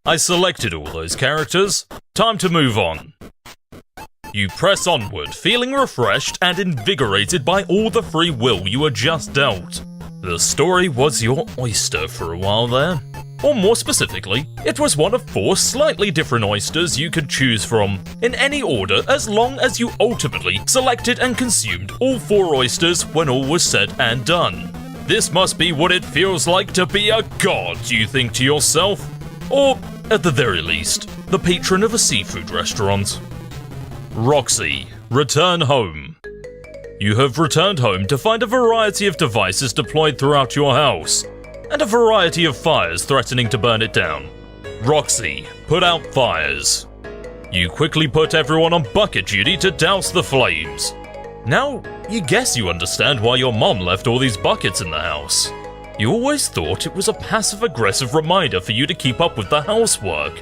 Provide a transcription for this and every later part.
I selected all those characters. Time to move on. You press onward, feeling refreshed and invigorated by all the free will you were just dealt. The story was your oyster for a while there. Or more specifically, it was one of 4 slightly different oysters you could choose from, in any order as long as you ultimately selected and consumed all 4 oysters when all was said and done. This must be what it feels like to be a god, you think to yourself. Or, at the very least, the patron of a seafood restaurant. Roxy, return home. You have returned home to find a variety of devices deployed throughout your house, and a variety of fires threatening to burn it down. Roxy, put out fires. You quickly put everyone on bucket duty to douse the flames. Now, you guess you understand why your mom left all these buckets in the house. You always thought it was a passive-aggressive reminder for you to keep up with the housework.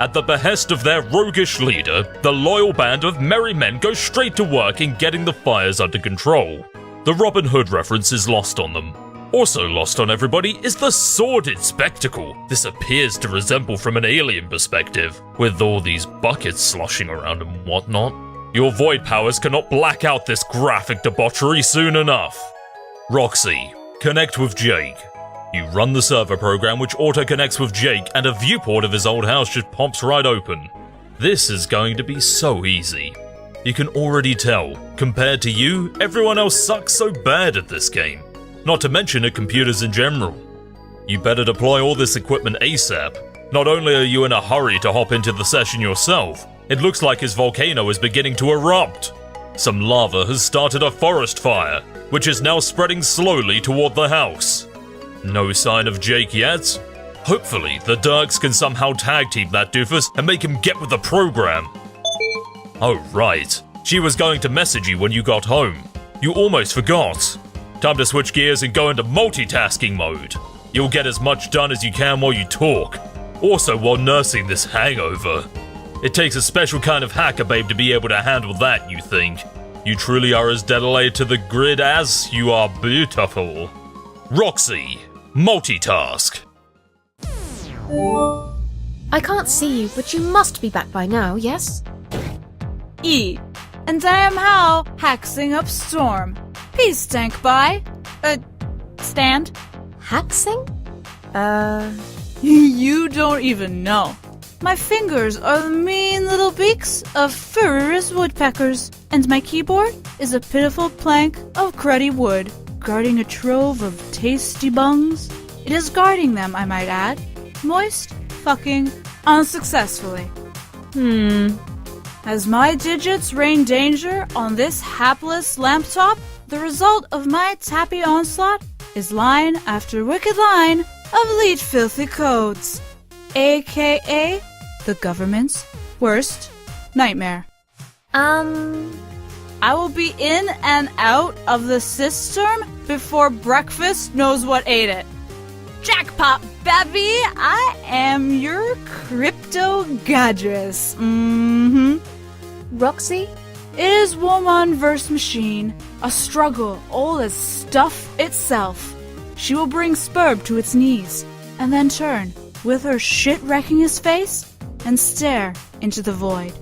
At the behest of their roguish leader, the loyal band of merry men go straight to work in getting the fires under control. The Robin Hood reference is lost on them. Also lost on everybody is the sordid spectacle this appears to resemble from an alien perspective, with all these buckets sloshing around and whatnot. Your void powers cannot black out this graphic debauchery soon enough. Roxy, connect with Jake. You run the server program which auto-connects with Jake, and a viewport of his old house just pops right open. This is going to be so easy. You can already tell, compared to you, everyone else sucks so bad at this game. Not to mention at computers in general. You better deploy all this equipment ASAP. Not only are you in a hurry to hop into the session yourself, it looks like his volcano is beginning to erupt. Some lava has started a forest fire, which is now spreading slowly toward the house. No sign of Jake yet. Hopefully, the Dirks can somehow tag team that doofus and make him get with the program. Oh right, she was going to message you when you got home. You almost forgot. Time to switch gears and go into multitasking mode. You'll get as much done as you can while you talk, also while nursing this hangover. It takes a special kind of hacker babe to be able to handle that, you think. You truly are as dedicated to the grid as you are beautiful. Roxy, multitask. I can't see you, but you must be back by now, yes? And I am how haxing up storm. Peace tank by. Stand. Haxing? You don't even know. My fingers are the mean little beaks of furious woodpeckers, and my keyboard is a pitiful plank of cruddy wood, guarding a trove of tasty bungs. It is guarding them, I might add. Moist, fucking, unsuccessfully. As my digits rain danger on this hapless laptop, the result of my tappy onslaught is line after wicked line of lead filthy codes, aka the government's worst nightmare. I will be in and out of the system before breakfast knows what ate it. Jackpot, baby! I am your crypto goddess. Roxy? It is woman versus machine, a struggle old as stuff itself. She will bring SBURB to its knees, and then turn, with her shit wrecking his face, and stare into the void.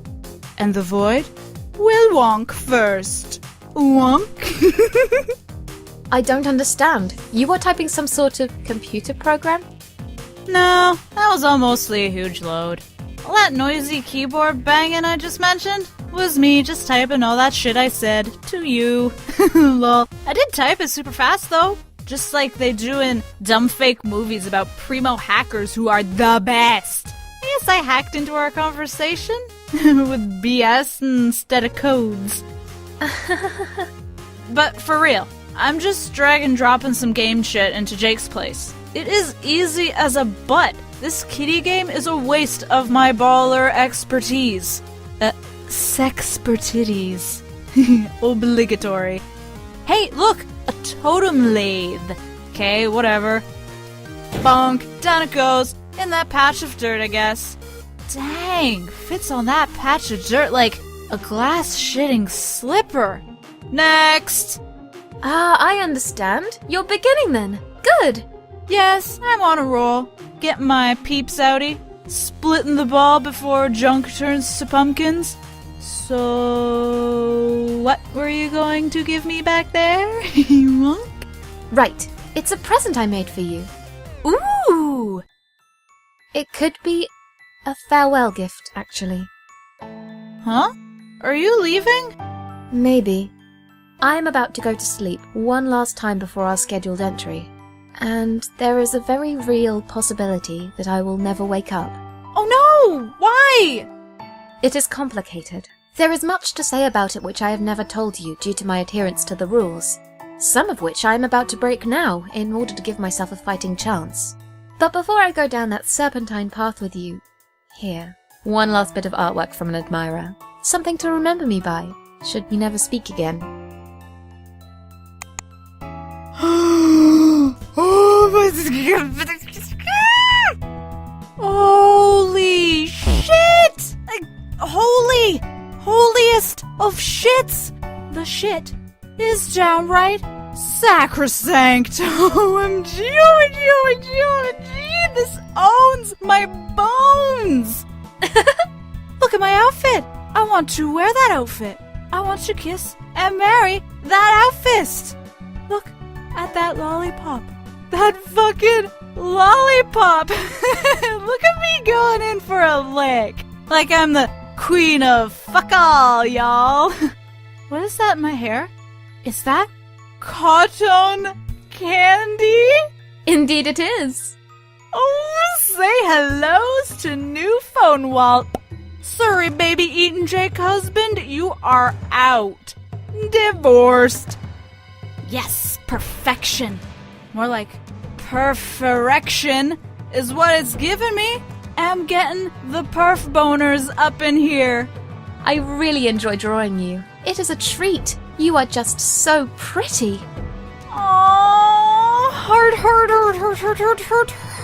And the void will wonk first. Wonk? I don't understand. You are typing some sort of computer program? No, that was all mostly a huge load. All that noisy keyboard banging I just mentioned was me just typing all that shit I said to you. Lol. I did type it super fast though. Just like they do in dumb fake movies about primo hackers who are the best. I guess I hacked into our conversation with BS instead of codes. But for real, I'm just drag and dropping some game shit into Jake's place. It is easy as a butt. This kitty game is a waste of my baller expertise. Sexpertitties. Obligatory. Hey, look! A totem lathe. Okay, whatever. Bonk, down it goes. In that patch of dirt, I guess. Dang, fits on that patch of dirt like a glass-shitting slipper. Next! I understand. You're beginning then. Good. Yes, I'm on a roll. Get my peeps outie. splitting the ball before junk turns to pumpkins. So, what were you going to give me back there, you monk? Right. It's a present I made for you. Ooh! It could be a farewell gift, actually. Huh? Are you leaving? Maybe. I'm about to go to sleep one last time before our scheduled entry. And there is a very real possibility that I will never wake up. Oh no! Why? It is complicated. There is much to say about it which I have never told you due to my adherence to the rules, some of which I am about to break now in order to give myself a fighting chance. But before I go down that serpentine path with you, here, one last bit of artwork from an admirer. Something to remember me by, should we never speak again. Holy shit! Holiest of shits! The shit is downright sacrosanct. OMG, this owns my bones! Look at my outfit! I want to wear that outfit. I want to kiss and marry that outfist. Look at that lollipop. That fucking lollipop! Look at me going in for a lick. Like I'm the queen of fuck all, y'all. What is that in my hair? Is that cotton candy? Indeed it is. Oh, say hellos to new phone wall. Sorry, baby eating Jake husband, you are out. Divorced. Yes, perfection. More like perfection is what it's giving me. I'm getting the perf boners up in here. I really enjoy drawing you. It is a treat. You are just so pretty. Aww,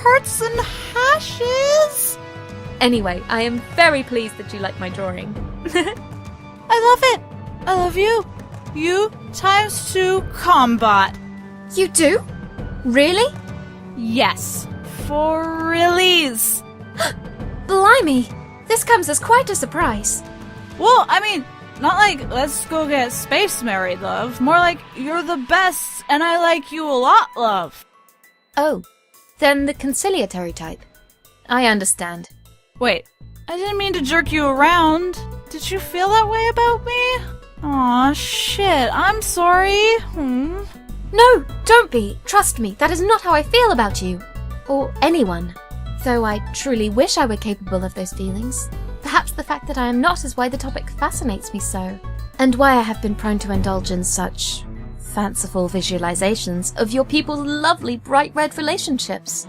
hearts and hashes. Anyway, I am very pleased that you like my drawing. I love it. I love you. You times 2 combat. You do? Really? Yes, for release. Blimey! This comes as quite a surprise. Well, I mean, not like, let's go get space married, love. More like, you're the best, and I like you a lot, love. Oh, then the conciliatory type. I understand. Wait, I didn't mean to jerk you around. Did you feel that way about me? Aw, shit, I'm sorry. No, don't be. Trust me, that is not how I feel about you. Or anyone. Though I truly wish I were capable of those feelings. Perhaps the fact that I am not is why the topic fascinates me so. And why I have been prone to indulge in such fanciful visualizations of your people's lovely bright red relationships.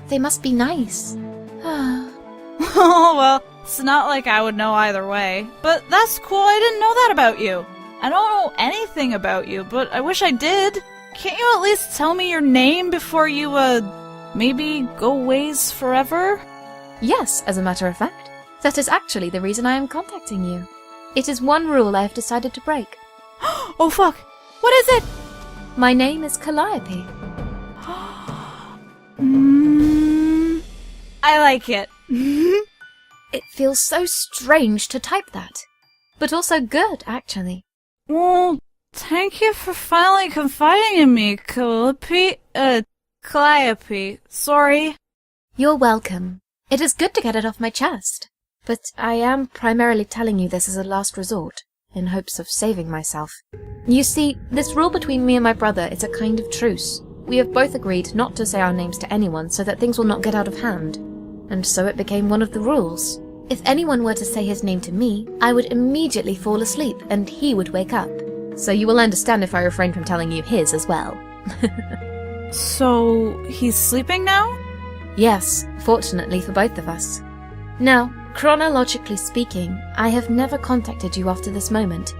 They must be nice. Oh, well, it's not like I would know either way. But that's cool, I didn't know that about you. I don't know anything about you, but I wish I did. Can't you at least tell me your name before you, maybe go ways forever? Yes, as a matter of fact. That is actually the reason I am contacting you. It is one rule I have decided to break. Oh fuck! What is it? My name is Calliope. I like it. It feels so strange to type that. But also good, actually. Well, thank you for finally confiding in me, Calliope. Sorry. You're welcome. It is good to get it off my chest. But I am primarily telling you this as a last resort, in hopes of saving myself. You see, this rule between me and my brother is a kind of truce. We have both agreed not to say our names to anyone so that things will not get out of hand. And so it became one of the rules. If anyone were to say his name to me, I would immediately fall asleep and he would wake up. So you will understand if I refrain from telling you his as well. So, he's sleeping now? Yes, fortunately for both of us. Now, chronologically speaking, I have never contacted you after this moment,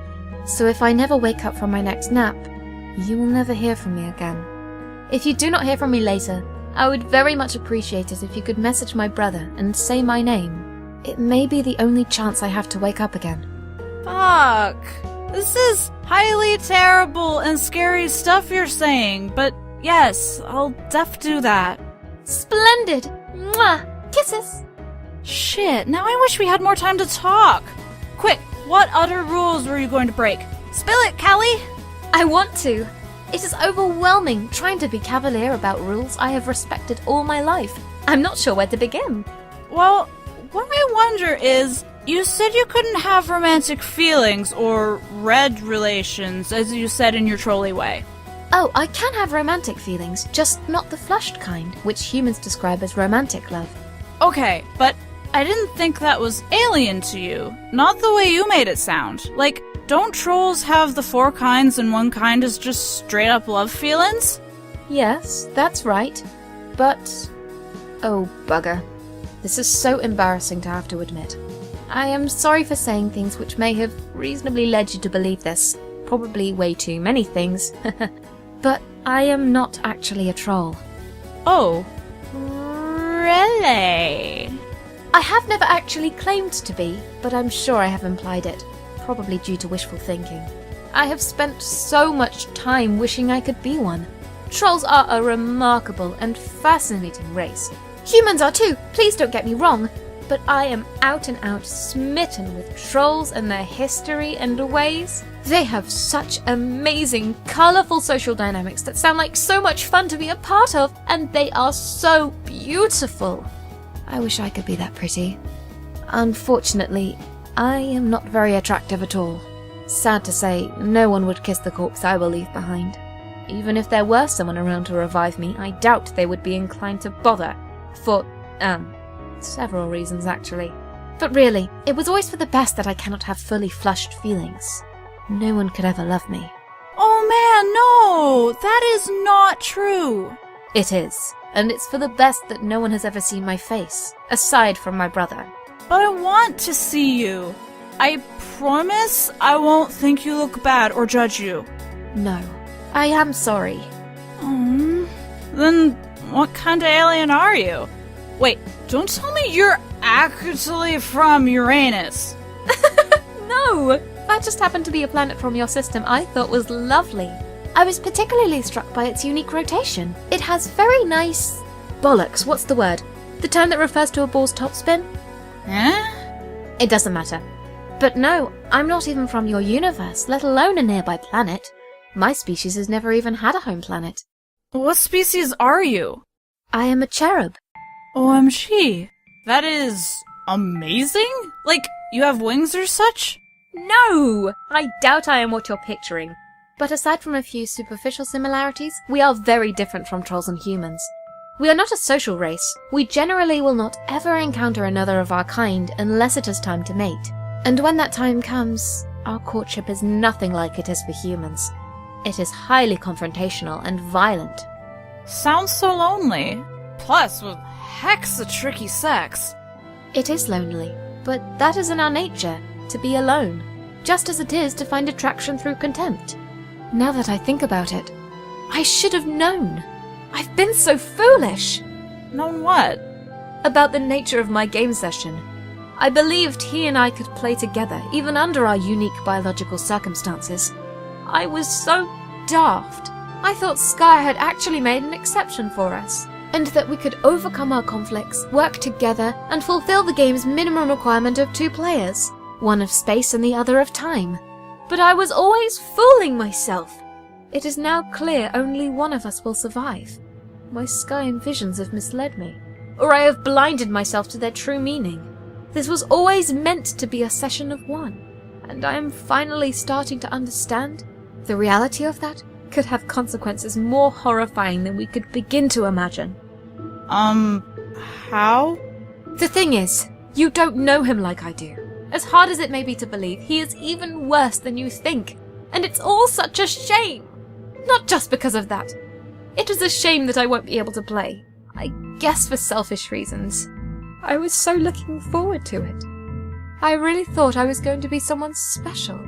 so if I never wake up from my next nap, you will never hear from me again. If you do not hear from me later, I would very much appreciate it if you could message my brother and say my name. It may be the only chance I have to wake up again. Fuck. This is highly terrible and scary stuff you're saying, but yes, I'll do that. Splendid! Mwah! Kisses! Shit, now I wish we had more time to talk. Quick, what other rules were you going to break? Spill it, Kelly! I want to. It is overwhelming trying to be cavalier about rules I have respected all my life. I'm not sure where to begin. Well, what I wonder is, you said you couldn't have romantic feelings or red relations, as you said in your trolley way. Oh, I can have romantic feelings, just not the flushed kind, which humans describe as romantic love. Okay, but I didn't think that was alien to you. Not the way you made it sound. Like, don't trolls have the 4 kinds and one kind is just straight up love feelings? Yes, that's right. But... oh, bugger. This is so embarrassing to have to admit. I am sorry for saying things which may have reasonably led you to believe this. Probably way too many things. But I am not actually a troll. Oh, really? I have never actually claimed to be, but I'm sure I have implied it. Probably due to wishful thinking. I have spent so much time wishing I could be one. Trolls are a remarkable and fascinating race. Humans are too, please don't get me wrong. But I am out and out smitten with trolls and their history and ways. They have such amazing, colourful social dynamics that sound like so much fun to be a part of, and they are so beautiful. I wish I could be that pretty. Unfortunately, I am not very attractive at all. Sad to say, no one would kiss the corpse I will leave behind. Even if there were someone around to revive me, I doubt they would be inclined to bother. For, several reasons actually. But really, it was always for the best that I cannot have fully flushed feelings. No one could ever love me. Oh man, no! That is not true! It is, and it's for the best that no one has ever seen my face, aside from my brother. But I want to see you. I promise I won't think you look bad or judge you. No, I am sorry. Then what kind of alien are you? Wait, don't tell me you're actually from Uranus. No! That just happened to be a planet from your system I thought was lovely. I was particularly struck by its unique rotation. It has very nice... bollocks, what's the word? The term that refers to a ball's topspin? Huh? It doesn't matter. But no, I'm not even from your universe, let alone a nearby planet. My species has never even had a home planet. What species are you? I am a cherub. OMG. That is... amazing? Like, you have wings or such? No! I doubt I am what you're picturing. But aside from a few superficial similarities, we are very different from trolls and humans. We are not a social race. We generally will not ever encounter another of our kind unless it is time to mate. And when that time comes, our courtship is nothing like it is for humans. It is highly confrontational and violent. Sounds so lonely. Plus, with hexa tricky sex. It is lonely, but that is in our nature, to be alone, just as it is to find attraction through contempt. Now that I think about it, I should have known. I've been so foolish. Known what? About the nature of my game session. I believed he and I could play together, even under our unique biological circumstances. I was so daft. I thought Skaia had actually made an exception for us, and that we could overcome our conflicts, work together, and fulfill the game's minimum requirement of 2 players, one of space and the other of time. But I was always fooling myself. It is now clear only one of us will survive. My Skaian visions have misled me, or I have blinded myself to their true meaning. This was always meant to be a session of 1, and I am finally starting to understand the reality of that could have consequences more horrifying than we could begin to imagine. How? The thing is, you don't know him like I do. As hard as it may be to believe, he is even worse than you think. And it's all such a shame! Not just because of that. It is a shame that I won't be able to play. I guess for selfish reasons. I was so looking forward to it. I really thought I was going to be someone special.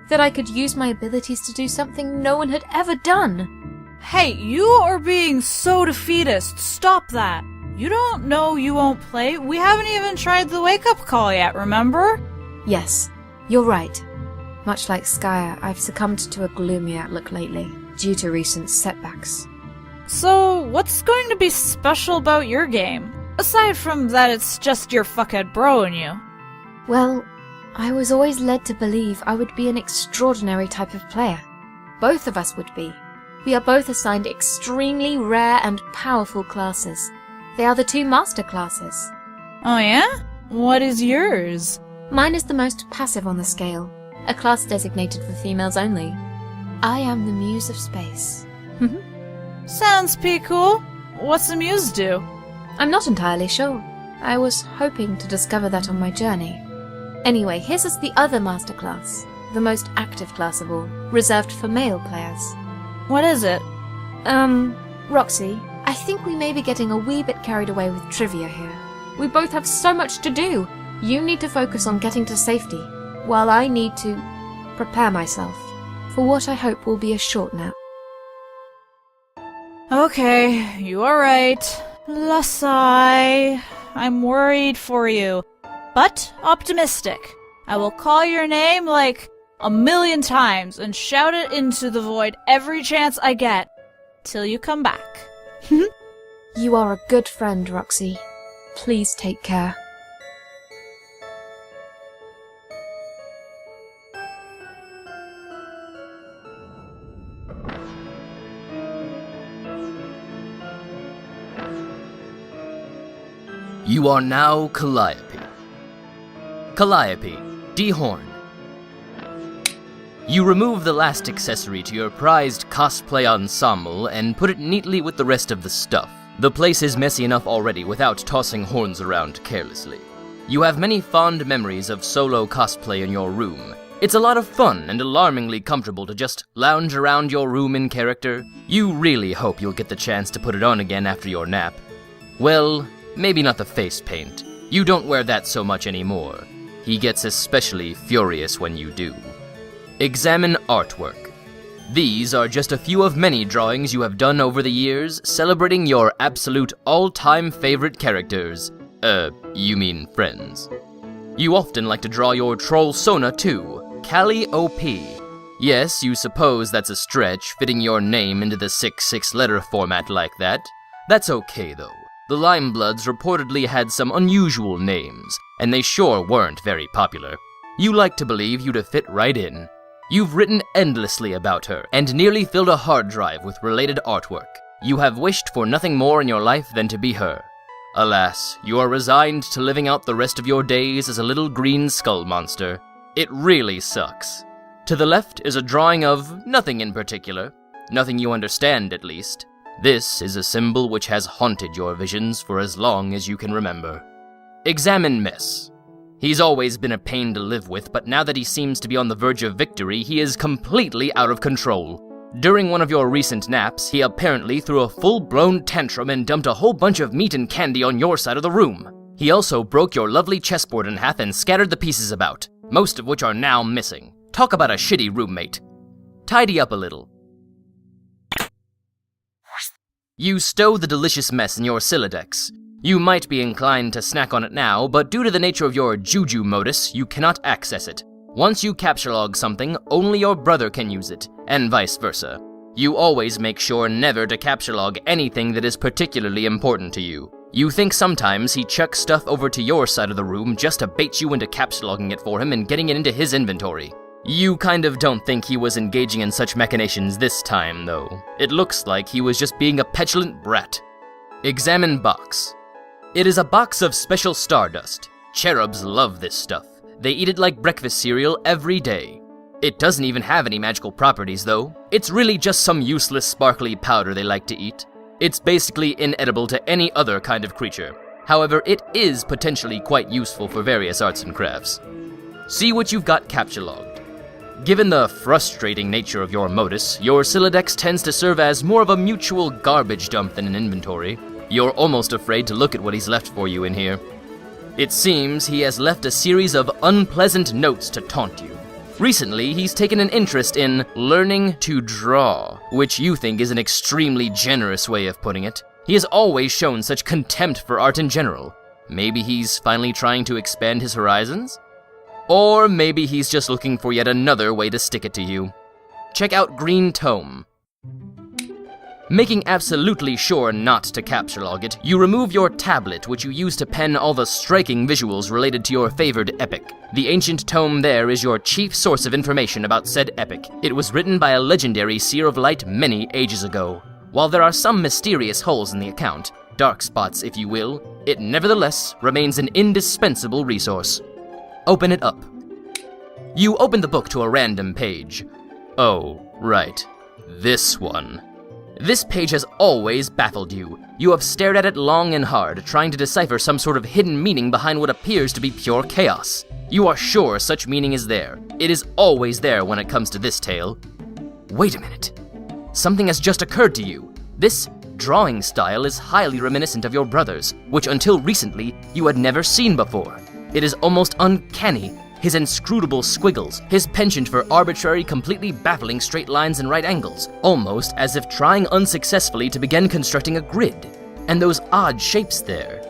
That I could use my abilities to do something no one had ever done. Hey, you are being so defeatist. Stop that. You don't know you won't play. We haven't even tried the wake-up call yet, remember? Yes, you're right. Much like Skaia, I've succumbed to a gloomy outlook lately, due to recent setbacks. So, what's going to be special about your game? Aside from that, it's just your fuckhead bro and you. Well, I was always led to believe I would be an extraordinary type of player. Both of us would be. We are both assigned extremely rare and powerful classes. They are the 2 master classes. Oh yeah? What is yours? Mine is the most passive on the scale, a class designated for females only. I am the Muse of Space. Sounds pretty cool. What's the muse do? I'm not entirely sure. I was hoping to discover that on my journey. Anyway, here's us the other master class, the most active class of all, reserved for male players. What is it? Roxy, I think we may be getting a wee bit carried away with trivia here. We both have so much to do. You need to focus on getting to safety, while I need to prepare myself for what I hope will be a short nap. Okay, you are right. Lasai, I'm worried for you, but optimistic. I will call your name like 1,000,000 times and shout it into the void every chance I get, till you come back. You are a good friend, Roxy. Please take care. You are now Calliope. Calliope, dehorn. You remove the last accessory to your prized cosplay ensemble and put it neatly with the rest of the stuff. The place is messy enough already without tossing horns around carelessly. You have many fond memories of solo cosplay in your room. It's a lot of fun and alarmingly comfortable to just lounge around your room in character. You really hope you'll get the chance to put it on again after your nap. Well, maybe not the face paint. You don't wear that so much anymore. He gets especially furious when you do. Examine artwork. These are just a few of many drawings you have done over the years, celebrating your absolute all-time favorite characters. You mean friends. You often like to draw your troll Sona too, Calliope. Yes, you suppose that's a stretch, fitting your name into the 6 letter format like that. That's okay though. The Limebloods reportedly had some unusual names, and they sure weren't very popular. You like to believe you'd have fit right in. You've written endlessly about her, and nearly filled a hard drive with related artwork. You have wished for nothing more in your life than to be her. Alas, you are resigned to living out the rest of your days as a little green skull monster. It really sucks. To the left is a drawing of nothing in particular. Nothing you understand, at least. This is a symbol which has haunted your visions for as long as you can remember. Examine Mess. He's always been a pain to live with, but now that he seems to be on the verge of victory, he is completely out of control. During one of your recent naps, he apparently threw a full-blown tantrum and dumped a whole bunch of meat and candy on your side of the room. He also broke your lovely chessboard in half and scattered the pieces about, most of which are now missing. Talk about a shitty roommate. Tidy up a little. You stow the delicious mess in your Silodex. You might be inclined to snack on it now, but due to the nature of your juju modus, you cannot access it. Once you capture log something, only your brother can use it, and vice versa. You always make sure never to capture log anything that is particularly important to you. You think sometimes he chucks stuff over to your side of the room just to bait you into capture logging it for him and getting it into his inventory. You kind of don't think he was engaging in such machinations this time, though. It looks like he was just being a petulant brat. Examine box. It is a box of special stardust. Cherubs love this stuff. They eat it like breakfast cereal every day. It doesn't even have any magical properties, though. It's really just some useless sparkly powder they like to eat. It's basically inedible to any other kind of creature. However, it is potentially quite useful for various arts and crafts. See what you've got capture logged. Given the frustrating nature of your modus, your Silodex tends to serve as more of a mutual garbage dump than an inventory. You're almost afraid to look at what he's left for you in here. It seems he has left a series of unpleasant notes to taunt you. Recently, he's taken an interest in learning to draw, which you think is an extremely generous way of putting it. He has always shown such contempt for art in general. Maybe he's finally trying to expand his horizons? Or maybe he's just looking for yet another way to stick it to you. Check out Green Tome. Making absolutely sure not to capture log it, you remove your tablet, which you use to pen all the striking visuals related to your favored epic. The ancient tome there is your chief source of information about said epic. It was written by a legendary Seer of Light many ages ago. While there are some mysterious holes in the account, dark spots if you will, it nevertheless remains an indispensable resource. Open it up. You open the book to a random page. Oh, right. This one. This page has always baffled you. You have stared at it long and hard, trying to decipher some sort of hidden meaning behind what appears to be pure chaos. You are sure such meaning is there. It is always there when it comes to this tale. Wait a minute. Something has just occurred to you. This drawing style is highly reminiscent of your brother's, which until recently you had never seen before. It is almost uncanny. His inscrutable squiggles, his penchant for arbitrary, completely baffling straight lines and right angles, almost as if trying unsuccessfully to begin constructing a grid. And those odd shapes there.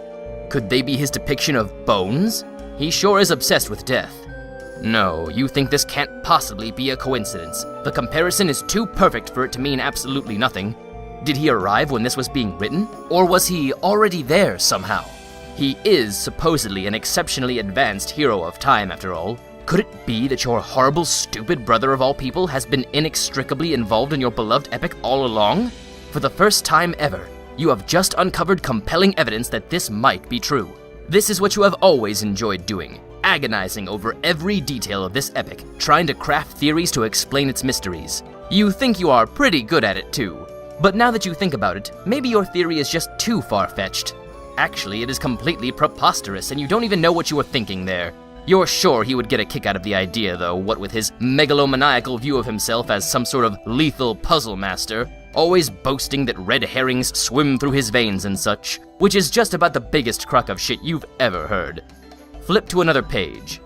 Could they be his depiction of bones? He sure is obsessed with death. No, you think this can't possibly be a coincidence. The comparison is too perfect for it to mean absolutely nothing. Did he arrive when this was being written? Or was he already there somehow? He is supposedly an exceptionally advanced hero of time, after all. Could it be that your horrible, stupid brother of all people has been inextricably involved in your beloved epic all along? For the first time ever, you have just uncovered compelling evidence that this might be true. This is what you have always enjoyed doing, agonizing over every detail of this epic, trying to craft theories to explain its mysteries. You think you are pretty good at it too. But now that you think about it, maybe your theory is just too far-fetched. Actually, it is completely preposterous, and you don't even know what you were thinking there. You're sure he would get a kick out of the idea, though, what with his megalomaniacal view of himself as some sort of lethal puzzle master, always boasting that red herrings swim through his veins and such, which is just about the biggest crock of shit you've ever heard. Flip to another page.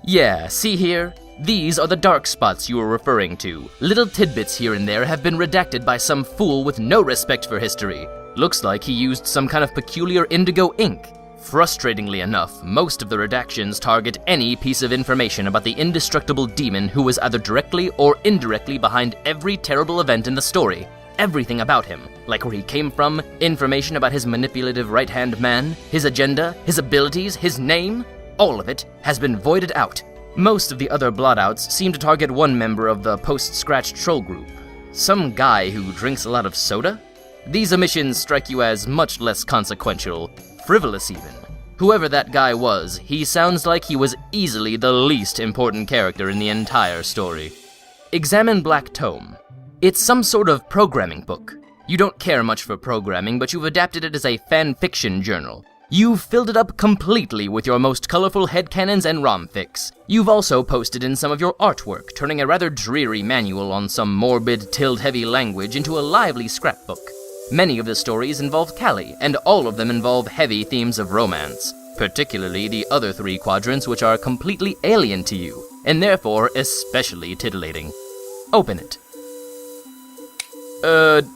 Yeah, see here? These are the dark spots you were referring to. Little tidbits here and there have been redacted by some fool with no respect for history. Looks like he used some kind of peculiar indigo ink. Frustratingly enough, most of the redactions target any piece of information about the indestructible demon who was either directly or indirectly behind every terrible event in the story. Everything about him, like where he came from, information about his manipulative right-hand man, his agenda, his abilities, his name, all of it has been voided out. Most of the other blotouts seem to target one member of the post-scratch troll group. Some guy who drinks a lot of soda? These omissions strike you as much less consequential, frivolous even. Whoever that guy was, he sounds like he was easily the least important character in the entire story. Examine Black Tome. It's some sort of programming book. You don't care much for programming, but you've adapted it as a fan-fiction journal. You've filled it up completely with your most colorful headcanons and romfics. You've also posted in some of your artwork, turning a rather dreary manual on some morbid, tilled-heavy language into a lively scrapbook. Many of the stories involve Callie, and all of them involve heavy themes of romance, particularly the other three quadrants which are completely alien to you, and therefore especially titillating. Open it.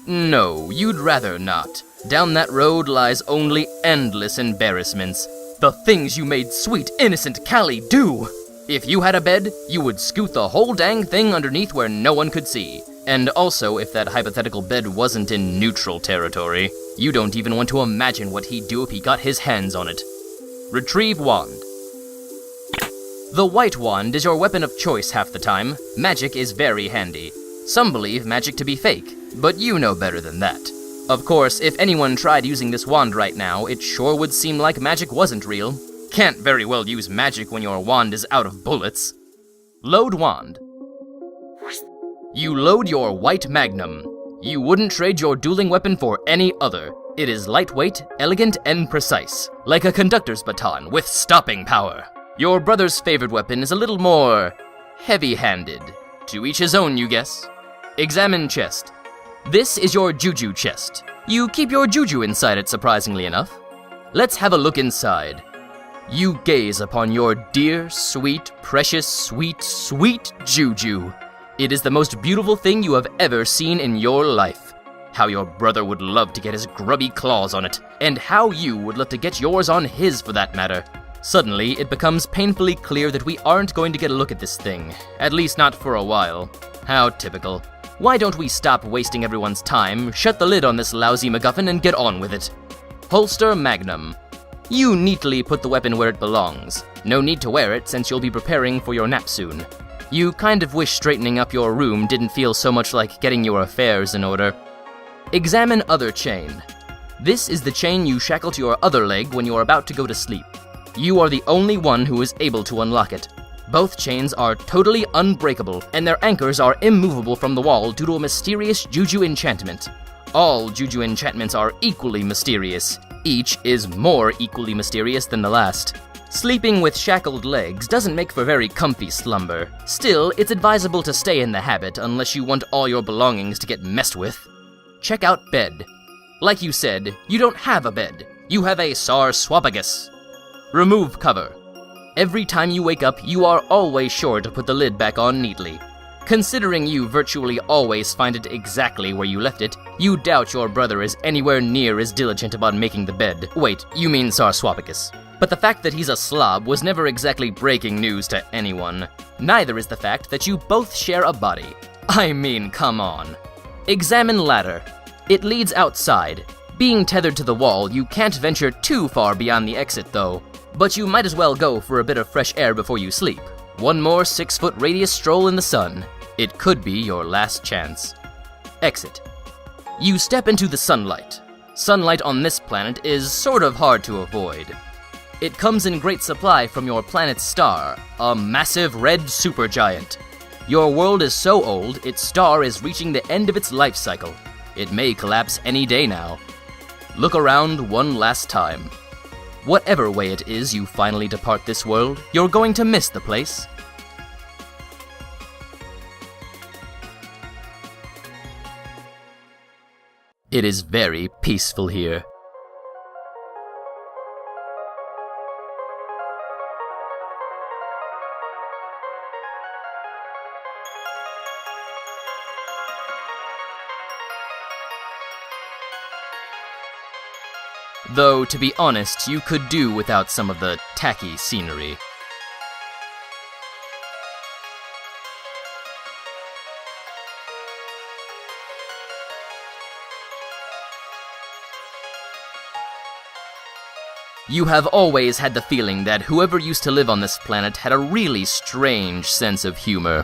No, you'd rather not. Down that road lies only endless embarrassments. The things you made sweet, innocent Callie do! If you had a bed, you would scoot the whole dang thing underneath where no one could see. And also, if that hypothetical bed wasn't in neutral territory, you don't even want to imagine what he'd do if he got his hands on it. Retrieve wand. The white wand is your weapon of choice half the time. Magic is very handy. Some believe magic to be fake, but you know better than that. Of course, if anyone tried using this wand right now, it sure would seem like magic wasn't real. Can't very well use magic when your wand is out of bullets. Load wand. You load your white magnum. You wouldn't trade your dueling weapon for any other. It is lightweight, elegant, and precise, like a conductor's baton with stopping power. Your brother's favorite weapon is a little more heavy-handed. To each his own, you guess. Examine chest. This is your juju chest. You keep your juju inside it, surprisingly enough. Let's have a look inside. You gaze upon your dear, sweet, precious, sweet juju. It is the most beautiful thing you have ever seen in your life. How your brother would love to get his grubby claws on it, and how you would love to get yours on his for that matter. Suddenly, it becomes painfully clear that we aren't going to get a look at this thing, at least not for a while. How typical. Why don't we stop wasting everyone's time, shut the lid on this lousy MacGuffin, and get on with it? Holster Magnum. You neatly put the weapon where it belongs. No need to wear it since you'll be preparing for your nap soon. You kind of wish straightening up your room didn't feel so much like getting your affairs in order. Examine other chain. This is the chain you shackle to your other leg when you are about to go to sleep. You are the only one who is able to unlock it. Both chains are totally unbreakable, and their anchors are immovable from the wall due to a mysterious juju enchantment. All juju enchantments are equally mysterious. Each is more equally mysterious than the last. Sleeping with shackled legs doesn't make for very comfy slumber. Still, it's advisable to stay in the habit unless you want all your belongings to get messed with. Check out bed. Like you said, you don't have a bed. You have a sarcophagus. Remove cover. Every time you wake up, you are always sure to put the lid back on neatly. Considering you virtually always find it exactly where you left it, you doubt your brother is anywhere near as diligent about making the bed. Wait, you mean sarcophagus. But the fact that he's a slob was never exactly breaking news to anyone. Neither is the fact that you both share a body. I mean, come on. Examine ladder. It leads outside. Being tethered to the wall, you can't venture too far beyond the exit though. But you might as well go for a bit of fresh air before you sleep. One more 6-foot radius stroll in the sun. It could be your last chance. Exit. You step into the sunlight. Sunlight on this planet is sort of hard to avoid. It comes in great supply from your planet's star, a massive red supergiant. Your world is so old, its star is reaching the end of its life cycle. It may collapse any day now. Look around one last time. Whatever way it is you finally depart this world, you're going to miss the place. It is very peaceful here. Though, to be honest, you could do without some of the tacky scenery. You have always had the feeling that whoever used to live on this planet had a really strange sense of humor.